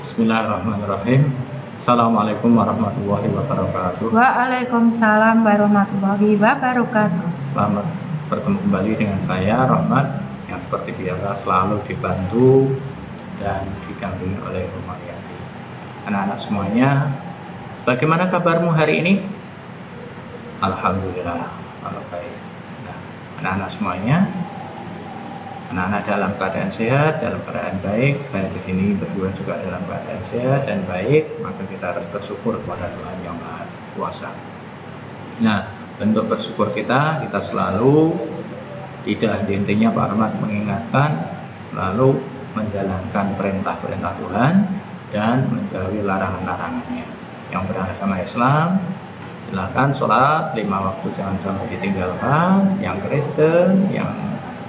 Bismillahirrahmanirrahim. Assalamualaikum warahmatullahi wabarakatuh. Waalaikumsalam warahmatullahi wabarakatuh. Selamat bertemu kembali dengan saya Rahmat, yang seperti biasa selalu dibantu dan didampingi oleh Rumayati. Anak-anak semuanya, bagaimana kabarmu hari ini? Alhamdulillah, kalau baik. Nah, anak-anak semuanya, anak-anak dalam keadaan sehat, dalam keadaan baik. Saya di sini berdua juga dalam keadaan sehat dan baik. Maka kita harus bersyukur kepada Tuhan Yang Maha Kuasa. Nah, bentuk bersyukur kita selalu tidak henti-hentinya Pak Ahmad mengingatkan, selalu menjalankan perintah-perintah Tuhan dan menjauhi larangan-larangannya. Yang beragama Islam, silakan sholat 5 waktu jangan sampai ditinggalkan. Yang Kristen, yang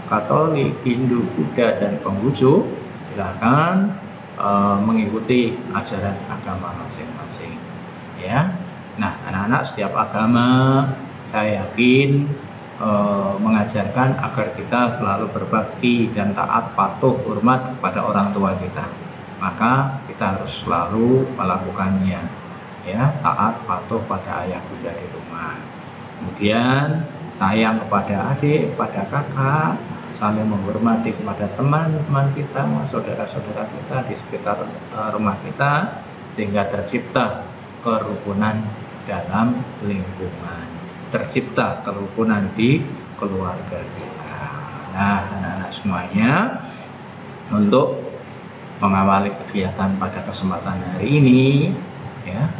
Katolik, Hindu, Buddha, dan Konghucu silakan mengikuti ajaran agama masing-masing. Ya, nah anak-anak setiap agama saya yakin mengajarkan agar kita selalu berbakti dan taat, patuh, hormat kepada orang tua kita. Maka kita harus selalu melakukannya. Ya, taat, patuh pada ayah bunda di rumah. Kemudian sayang kepada adik, kepada kakak, saling menghormati kepada teman-teman kita, saudara-saudara kita di sekitar rumah kita, sehingga tercipta kerukunan dalam lingkungan, tercipta kerukunan di keluarga kita. Nah, anak-anak semuanya, untuk mengawali kegiatan pada kesempatan hari ini, ya,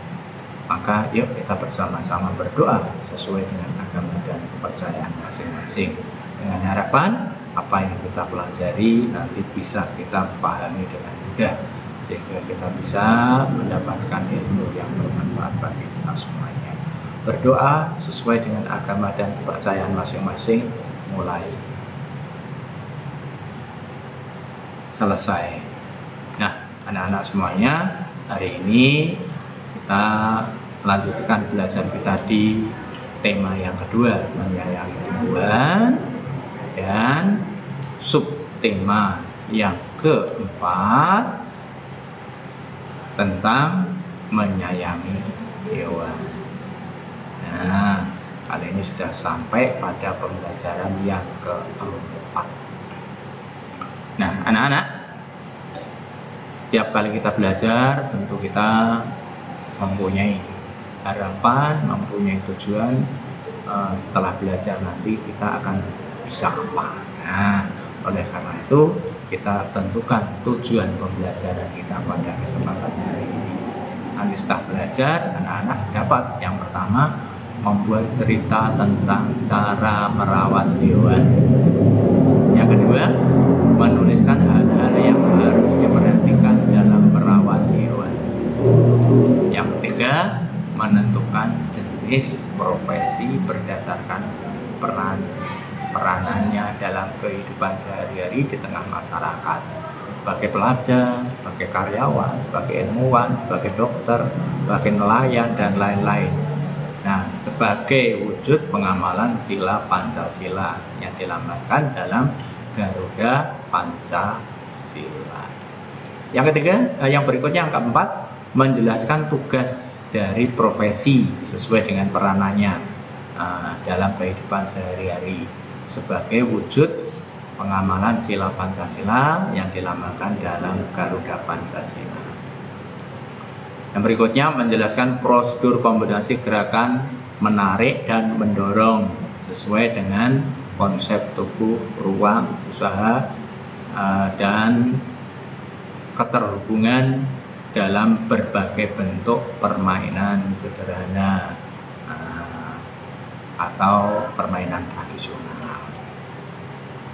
maka yuk kita bersama-sama berdoa sesuai dengan agama dan kepercayaan masing-masing, dengan harapan apa yang kita pelajari nanti bisa kita pahami dengan mudah, sehingga kita bisa mendapatkan ilmu yang bermanfaat bagi kita semuanya. Berdoa sesuai dengan agama dan kepercayaan masing-masing, mulai selesai. Nah, anak-anak semuanya, hari ini kita lanjutkan belajar kita di tema yang kedua, menyayangi Tuhan, dan subtema yang keempat tentang menyayangi hewan. Nah, kali ini sudah sampai pada pembelajaran yang keempat. Nah, anak-anak, setiap kali kita belajar tentu kita mempunyai harapan, mempunyai tujuan, setelah belajar nanti kita akan bisa apa. Nah, oleh karena itu kita tentukan tujuan pembelajaran kita pada kesempatan hari ini. Nanti setelah belajar, anak-anak dapat yang pertama membuat cerita tentang cara merawat hewan. Yang kedua, menuliskan hal-hal yang harus diperhatikan dalam merawat hewan. Yang ketiga, menentukan jenis profesi berdasarkan peranannya dalam kehidupan sehari-hari di tengah masyarakat, sebagai pelajar, sebagai karyawan, sebagai ilmuwan, sebagai dokter, sebagai nelayan, dan lain-lain. Nah, sebagai wujud pengamalan sila Pancasila yang dilambangkan dalam Garuda Pancasila. Yang ketiga, yang berikutnya, yang keempat, menjelaskan tugas dari profesi sesuai dengan peranannya dalam kehidupan sehari-hari sebagai wujud pengamalan sila Pancasila yang dilambangkan dalam Garuda Pancasila. Yang berikutnya, menjelaskan prosedur kombinasi gerakan menarik dan mendorong sesuai dengan konsep tubuh, ruang, usaha, dan keterhubungan dalam berbagai bentuk permainan sederhana atau permainan tradisional.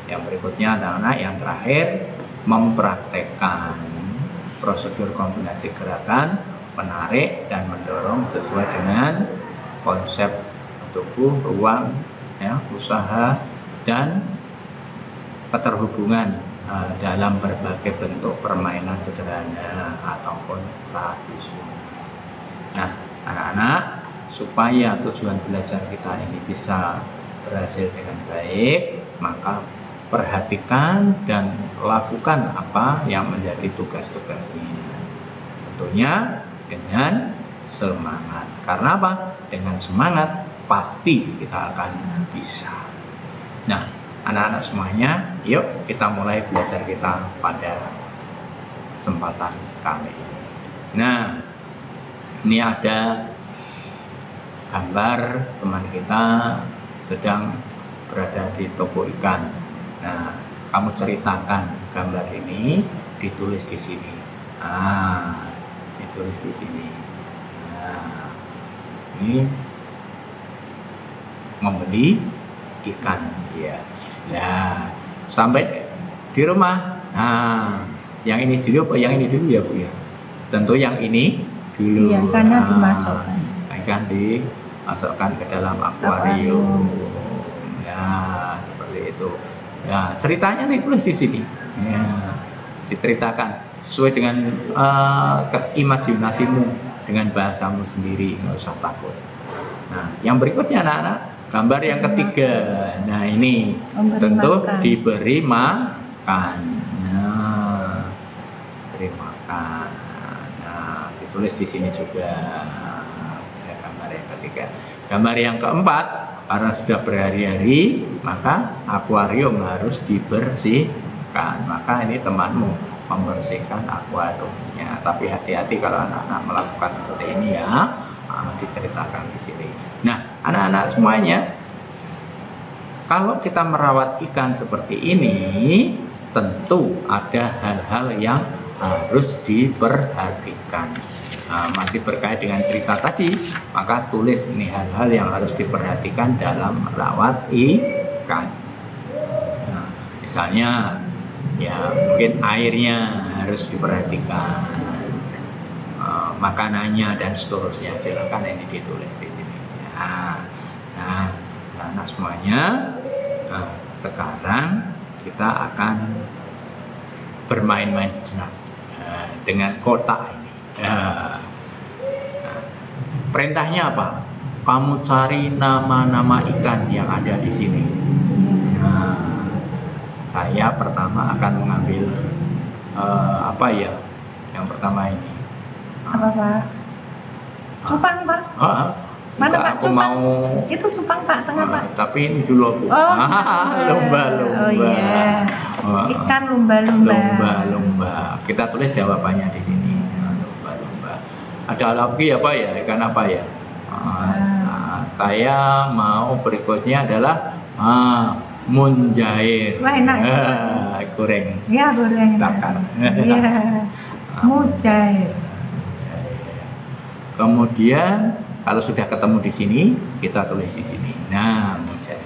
Yang berikutnya adalah yang terakhir, mempraktekkan prosedur kombinasi gerakan menarik dan mendorong sesuai dengan konsep tubuh, ruang, ya, usaha, dan keterhubungan dalam berbagai bentuk permainan sederhana ataupun tradisional. Nah, anak-anak, supaya tujuan belajar kita ini bisa berhasil dengan baik, maka perhatikan dan lakukan apa yang menjadi tugas-tugasnya. tentunya dengan semangat. Karena apa? Dengan semangat pasti kita akan bisa. Nah, anak-anak semuanya, yuk kita mulai belajar kita pada kesempatan kali ini. Nah, ini ada gambar teman kita sedang berada di toko ikan. Nah, kamu ceritakan gambar ini, ditulis di sini. Ditulis di sini. Nah, ini membeli ikan, ya. Nah, sampai di rumah. Nah, yang ini dulu apa yang ini dulu ya Bu ya? Tentu yang ini dulu. Iya, ikannya dimasukkan. Ikan dimasukkan ke dalam akuarium. Ya, seperti itu. Ya, ceritanya ditulis di sini. Ya, diceritakan sesuai dengan imajinasimu, dengan bahasamu sendiri, nggak usah takut. Nah, yang berikutnya anak-anak, gambar yang ketiga. Nah, ini tentu makan. Diberi makan. Nah, diberi makan. Nah, ditulis di sini juga. Ya, gambar yang ketiga. Gambar yang keempat, karena sudah berhari-hari, maka akuarium harus dibersihkan. Maka ini temanmu membersihkan akuariumnya. Tapi hati-hati kalau anak-anak melakukan seperti ini ya. Diceritakan di sini. Nah, anak-anak semuanya, kalau kita merawat ikan seperti ini, tentu ada hal-hal yang harus diperhatikan. Nah, masih berkait dengan cerita tadi, maka tulis nih hal-hal yang harus diperhatikan dalam merawat ikan. Nah, misalnya, ya mungkin airnya harus diperhatikan. Makanannya dan seterusnya, silakan ini ditulis di sini. Nah, semuanya. Nah, sekarang kita akan bermain-main sejenak dengan kotak ini. Nah, perintahnya apa? Kamu cari nama-nama ikan yang ada di sini. Nah, saya pertama akan mengambil apa ya? Yang pertama ini. Apa Pak? Cupang Pak? Mana Pak cupang? Itu cupang Pak, tengah Pak. Tapi ini dulu aku. Lumba-lumba. Oh iya. Ikan lumba-lumba. Lumba-lumba. Kita tulis jawabannya di sini. Lumba-lumba. Ada lagi apa ya? Ikan apa ya? Saya mau berikutnya adalah munjair. Wah, enak. Goreng. Iya, goreng. Bakar. Iya. Mujair. Kemudian kalau sudah ketemu di sini, kita tulis di sini. Nah, mujair.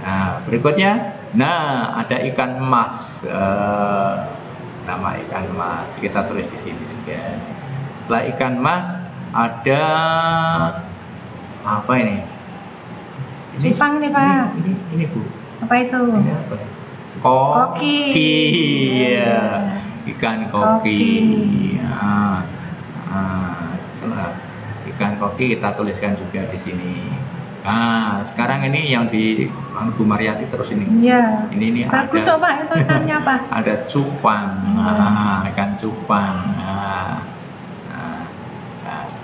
Nah, berikutnya, ada ikan emas. Nama ikan emas kita tulis di sini juga. Setelah ikan emas ada apa ini? Cupang nih Pak. Ini Bu. Apa itu? Ini apa? Koki. Ya. Ikan koki. Setelah ikan koki kita tuliskan juga di sini. Nah, sekarang ini yang di Bu Mariati terus ini. Iya. Ini bagus ada. Pak, itu ikannya Pak. Ada cupang. Ikan cupang.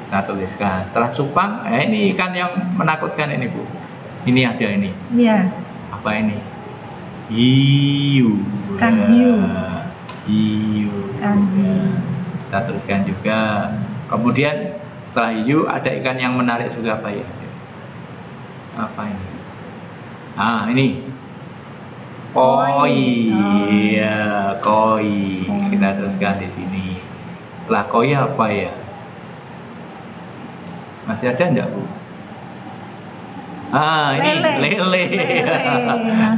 Kita tuliskan. Setelah cupang, ini ikan yang menakutkan ini Bu. Ini ada ini. Iya. Apa ini? Hiu. Ikan hiu. Hiu. Kita tuliskan juga. Kemudian setelah hiu ada ikan yang menarik juga apa ya? Apa ini? Ini koi. Ya, koi. Kita tuliskan di sini. Setelah koi apa ya? Masih ada enggak Bu? Ini lele.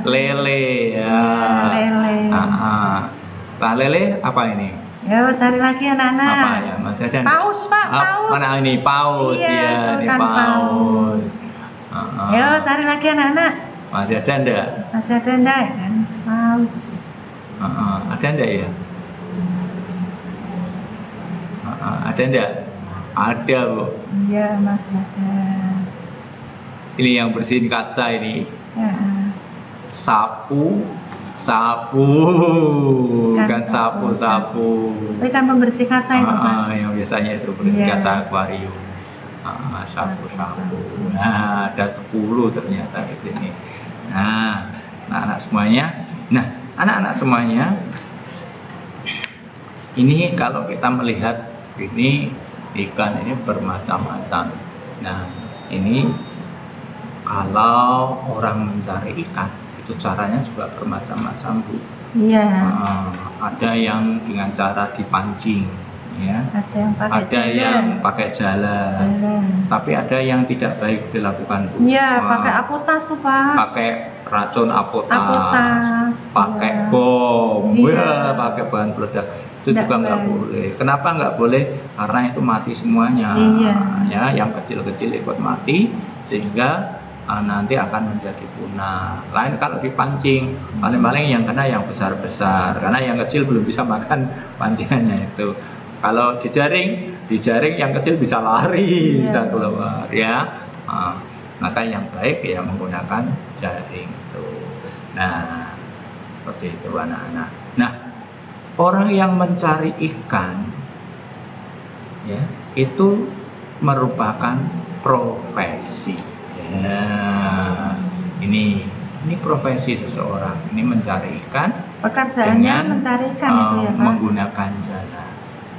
Lele. Ya. Lele. Setelah lele apa ini? Yo, cari lagi anak-anak. Apa ya? Masih ada? Paus Pak, paus. Mana ini paus? Iya, ini kan paus. Yo, cari lagi anak-anak. Masih ada enggak? Masih ada enggak kan? Paus. Ada enggak ya? Ada enggak? Ada Bu. Iya, masih ada. Ini yang bersihin kaca ini. Ya. Sapu sapu, kan sapu-sapu. Itu kan pembersih kaca itu, Pak. Yang biasanya itu pembersih kaca akuarium. Sapu-sapu. Nah, ada 10 ternyata di sini. Nah, anak-anak semuanya. Nah, anak-anak semuanya, ini kalau kita melihat ini ikan ini bermacam-macam. Nah, ini kalau orang mencari ikan itu caranya juga bermacam-macam, Bu. Iya. Ada yang dengan cara dipancing, ya. Ada yang pakai jalan. Tapi ada yang tidak baik dilakukan, Bu. Iya, pakai apotas tuh, Pak. Pakai racun apotas. Pakai bom. Wah, pakai bahan peledak. Itu juga nggak boleh. Kenapa nggak boleh? Karena itu mati semuanya. Iya. Ya, yang kecil-kecil ikut mati sehingga nanti akan menjadi punah. Lain kalau dipancing, paling-paling yang kena yang besar-besar, karena yang kecil belum bisa makan pancingannya itu. Kalau dijaring yang kecil bisa lari, bisa keluar, ya. Maka yang baik ya menggunakan jaring itu. Nah, seperti itu anak-anak. Nah, orang yang mencari ikan, ya, itu merupakan profesi. Ya, ini profesi seseorang. Ini mencari ikan. Pekerjaannya mencari ikan itu ya, Pak. Menggunakan jala.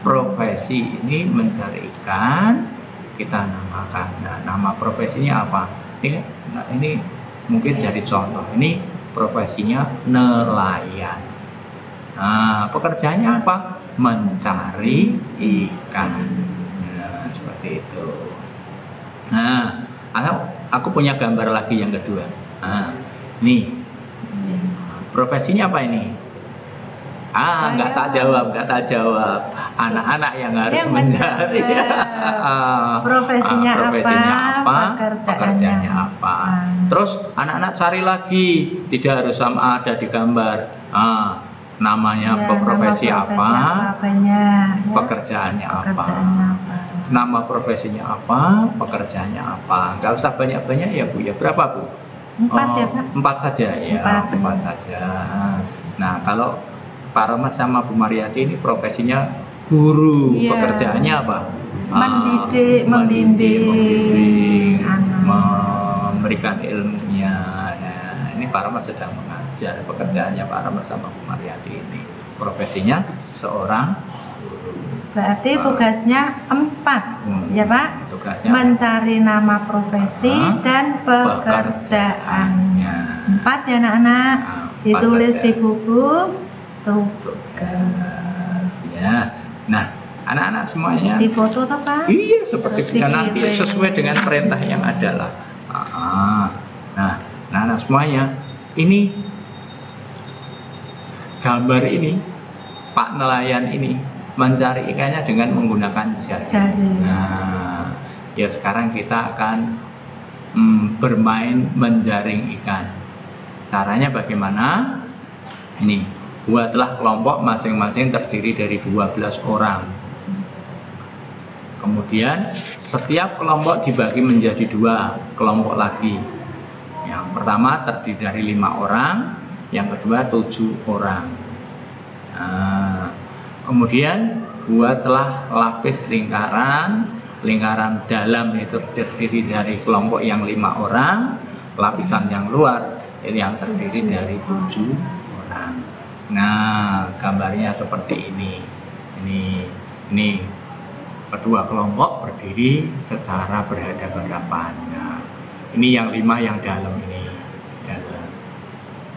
Profesi ini mencari ikan, kita namakan. Nah, nama profesinya apa? Ini mungkin jadi contoh. Ini profesinya nelayan. Nah, pekerjaannya apa? Mencari ikan. Nah, seperti itu. Nah, aku punya gambar lagi yang kedua. Nah, nih, profesinya apa ini? Nggak tak jawab. Anak-anak yang harus mencari. Profesinya apa? Pekerjaannya apa? Terus anak-anak cari lagi, tidak harus sama ada di gambar. Namanya profesi apa? Pekerjaannya apa? Nama profesinya apa? Pekerjaannya apa? Nggak usah banyak-banyak ya, Bu. Ya berapa, Bu? 4 ya, Pak? 4 saja ya. 4 saja. Nah, kalau Pak Rahmat sama Bu Mariati ini profesinya guru. Pekerjaannya apa? Membimbing, memberikan ilmunya. Nah, ini Pak Rahmat sedang mengajar. Pekerjaannya Pak Rahmat sama Bu Mariati ini profesinya seorang guru. Berarti tugasnya 4, ya Pak? Tugasnya mencari nama profesi dan pekerjaannya. 4 ya anak-anak. Ditulis di buku tugas. Ya. Nah, anak-anak semuanya di foto tuh, Pak? Iya, seperti nanti sesuai dengan perintah yang ada lah. Nah, anak-anak semuanya, ini gambar ini Pak nelayan ini mencari ikannya dengan menggunakan jaring. Nah, ya sekarang kita akan bermain menjaring ikan. Caranya bagaimana? Ini, buatlah kelompok masing-masing terdiri dari 12 orang. Kemudian setiap kelompok dibagi menjadi 2 kelompok lagi. Yang pertama terdiri dari 5 orang, yang kedua 7 orang. Nah, kemudian buatlah lapis lingkaran dalam itu terdiri dari kelompok yang 5 orang, lapisan yang luar yang terdiri dari 7 orang. Nah, gambarnya seperti ini. Ini kedua kelompok berdiri secara berhadapan-hadapan. Nah, ini yang 5 yang dalam ini, dalam.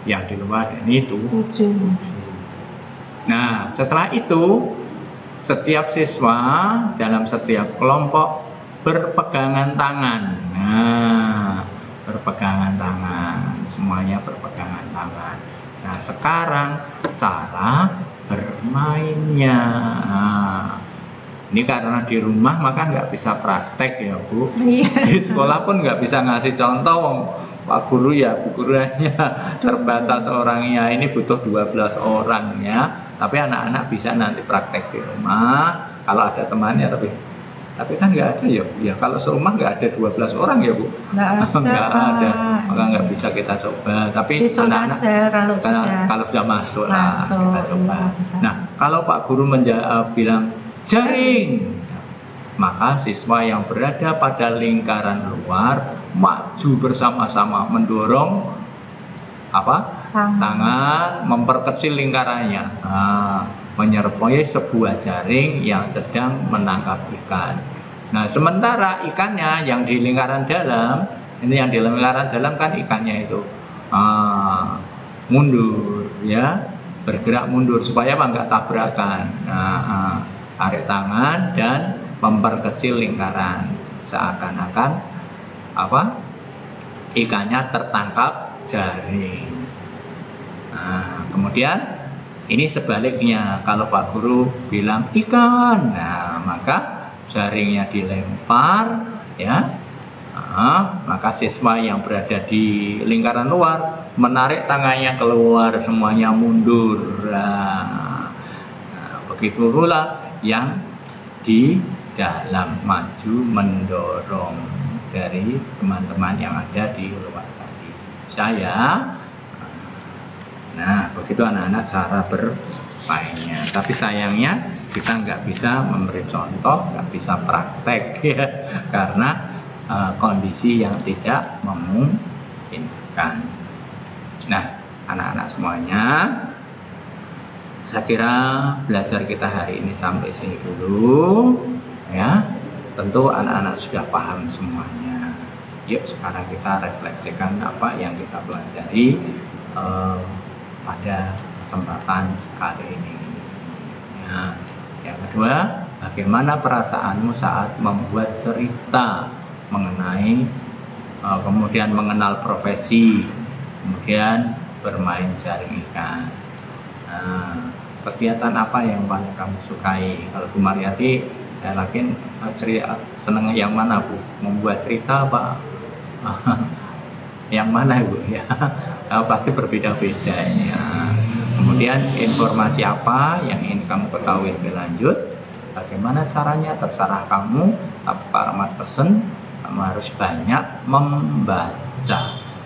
Yang di luar ini 7. Nah, setelah itu setiap siswa dalam setiap kelompok berpegangan tangan. Nah, berpegangan tangan, semuanya berpegangan tangan. Nah, sekarang cara bermainnya. Nah, ini karena di rumah maka nggak bisa praktek ya, Bu. Di sekolah pun nggak bisa ngasih contoh. Pak Guru ya, Bu Guru hanya terbatas orangnya, ini butuh 12 orang ya. Tapi anak-anak bisa nanti praktek di rumah. Kalau ada temannya, tapi Tapi kan nggak ada ya, ya kalau serumah nggak ada 12 orang ya Bu. Nggak ada. Nggak ada, maka nggak bisa kita coba. Tapi Besok anak-anak saja kalau sudah masuk lah kita coba. Iya. Nah kalau Pak Guru bilang jaring, maka siswa yang berada pada lingkaran luar maju bersama-sama mendorong tangan memperkecil lingkarannya. Menyerupai sebuah jaring yang sedang menangkap ikan. Nah, sementara ikannya yang di lingkaran dalam, ini yang di lingkaran dalam kan ikannya itu mundur, ya, bergerak mundur supaya nggak tabrakan. Tarik tangan dan memperkecil lingkaran, seakan-akan ikannya tertangkap jaring. Nah, kemudian ini sebaliknya, kalau Pak Guru bilang ikan, nah maka jaringnya dilempar, ya, maka siswa yang berada di lingkaran luar menarik tangannya keluar, semuanya mundur. Nah, begitu pula yang di dalam maju mendorong dari teman-teman yang ada di luar tadi. Nah, begitu anak-anak cara bermainnya. Tapi sayangnya kita nggak bisa memberi contoh, nggak bisa praktek ya, karena kondisi yang tidak memungkinkan. Nah, anak-anak semuanya, saya kira belajar kita hari ini sampai sini dulu, ya. Tentu anak-anak sudah paham semuanya. Yuk sekarang kita refleksikan apa yang kita pelajari pada kesempatan kali ini. Ya, yang kedua, bagaimana perasaanmu saat membuat cerita mengenai kemudian mengenal profesi, kemudian bermain jaring ikan. Nah, kegiatan apa yang paling kamu sukai? Kalau Bu Mariati, saya yakin senang yang mana Bu? Membuat cerita apa? Yang mana Bu? Ya, pasti berbeda-beda ya. Kemudian informasi apa yang ingin kamu ketahui lebih lanjut? Bagaimana caranya? Terserah kamu. Tapi Pak pesen, kamu harus banyak membaca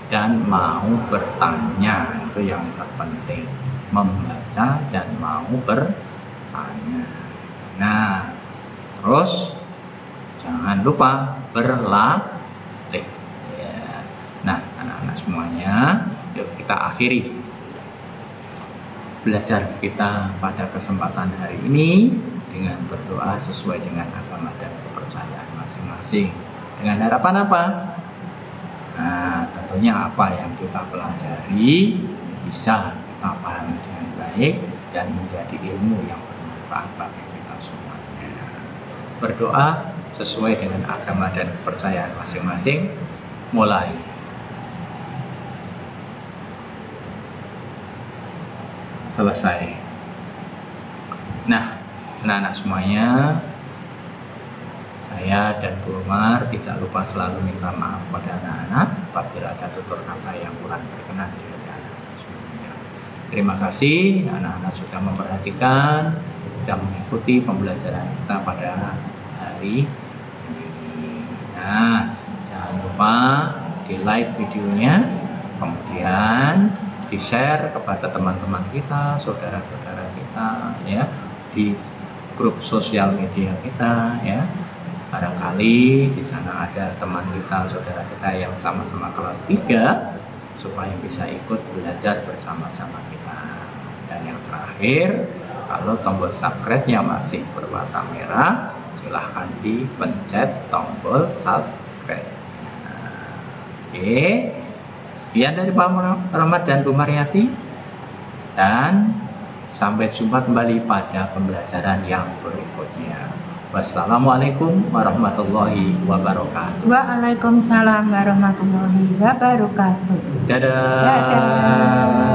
dan mau bertanya. Itu yang terpenting. Membaca dan mau bertanya. Nah, terus jangan lupa berlatih. Ya. Nah, anak-anak semuanya, yuk kita akhiri belajar kita pada kesempatan hari ini dengan berdoa sesuai dengan agama dan kepercayaan masing-masing. Dengan harapan apa? Nah, tentunya apa yang kita pelajari bisa kita pahami dengan baik dan menjadi ilmu yang bermanfaat bagi kita semuanya. Berdoa sesuai dengan agama dan kepercayaan masing-masing. Mulai. Selesai. Nah, anak-anak semuanya, saya dan Bu Umar tidak lupa selalu minta maaf pada anak-anak apabila ada tutur kata yang kurang berkenan di hati anak-anak semuanya. Terima kasih anak-anak sudah memperhatikan, sudah mengikuti pembelajaran kita pada hari ini. Nah, jangan lupa di like videonya, kemudian di-share kepada teman-teman kita, saudara-saudara kita, ya, di grup sosial media kita, ya. Barangkali di sana ada teman kita, saudara kita yang sama-sama kelas 3, supaya bisa ikut belajar bersama-sama kita. Dan yang terakhir, kalau tombol subscribe-nya masih berwarna merah, silahkan dipencet tombol subscribe. Oke. Sekian dari Pak Rahmat dan Bu Mariati, dan sampai jumpa kembali pada pembelajaran yang berikutnya. Wassalamualaikum warahmatullahi wabarakatuh. Waalaikumsalam warahmatullahi wabarakatuh. Dadah. Dadah.